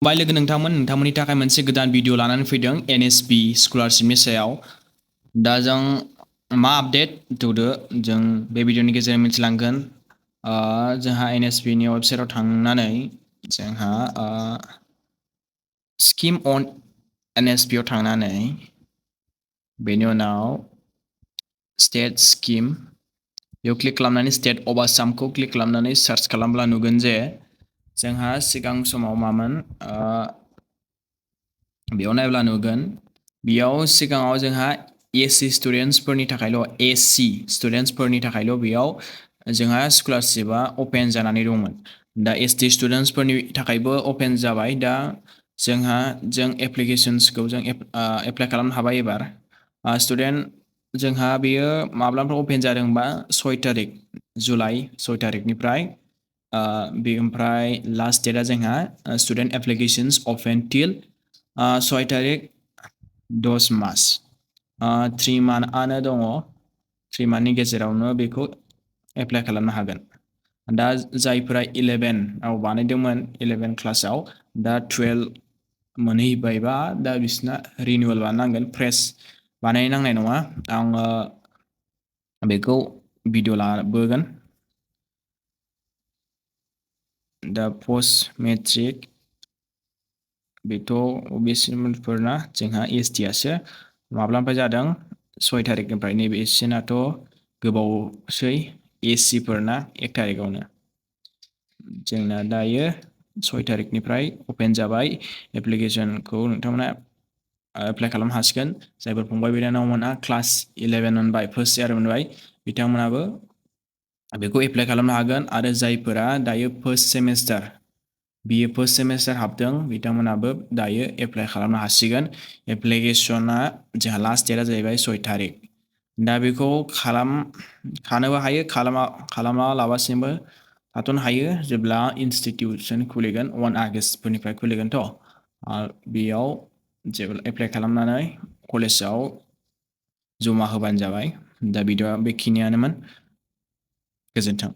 बाय लोगो नोंथांमोननि थाखाय मोनसे गोदान भिडिअ लानानै फैदों एनएसपि स्कलारशिपनि सायाव। दा जों मा आपडेट होदो जों बे भिडिअनि गेजेरजों मिथिलांगोन। जोंहा एनएसपिनि वेबसाइटआव थांनानै जोंहा स्किम अन एनएसपिआव थांनानै बेनि उनाव स्टेट स्किम बेयाव क्लिक खालामनानै स्टेट अफ आसामखौ क्लिक खालामनानै सार्च खालामब्ला नुगोन जे जोंहा सिगां समाव मामोन बेयाव नायब्ला नुगोन बेयाव सिगाङाव जोंहा एससि स्टुडेन्टसफोरनि थाखायल' एससि स्टुडेन्टसफोरनि थाखायल' बेयाव जोंहा स्कलारशिपआ अपेन जानानै दंमोन। दा एसटि स्टुडेन्टसफोरनि थाखायबो अपेन जाबाय। दा जों एप्लिकेशन्सखौ जों एप्लाइ खालामनो हाबाय एबार। स्टुडेन्ट जोंहा बेयो माब्लानिफ्राय अपेन जादोंबा 6 तारिख जुलाइ 6 तारिखनिफ्राय ओमफ्राय लास्ट डेटआ जोंहा स्टुडेन्ट एप्लिकेशन्स अपेन टिल 6 तारिख 10 मास 3 मान्थआनो दङ। 3 मान्थनि गेजेरावनो बेखौ एप्लाइ खालामनो हागोन। दा जायफोरा 11आव बानायदोंमोन 11 क्लासाव दा 12 मोनहैबायबा दा बिसोरना रिनिउवेल बानायनांगोन, फ्रेश बानायनांनाय नङा। आङो बेखौ भिडिअ लाबोगोन। दा पस्ट मेट्रिक बेथ' अबिएससिफोरना जोंहा एसटिआसो माब्लानिफ्राय जादों 6 तारिखनिफ्राय। नैबे एससिनाथ' गोबावसै एससिफोरना 1 तारिखआवनो। जोंना दायो 6 तारिखनिफ्राय अपेन जाबाय। एप्लिकेशनखौ नोंथांमोना एप्लाइ खालामनो हासिगोन। जायफोर फंबाय बिनानावमोनहा क्लास 11 मोनबाय, फार्स्ट इयार मोनबाय, बिथांमोनाबो बेखौ एप्लाइ खालामनो हागोन। आरो जायफोरा दायो फार्स्ट सेमेस्टार हाबदों बिथांमोनाबो दायो एप्लाइ खालामनो हासिगोन। एप्लिकेशना जोंहा लास्ट डेटआ जाहैबाय 6 तारिख। दा बेखौ खालामखानोबो हायो, खालामालाबासिनोबो थाथ'नो हायो। जेब्ला इनस्टिटिउसन खुलिगोन 1 आगष्टफोरनिफ्राय खुलिगोनथ' बेयाव जेब्ला एप्लाइ खालामनानै कलेजाव जमा होबानो जाबाय। दा भिडिअआ बेखिनियानोमोन। गोजोन्थों।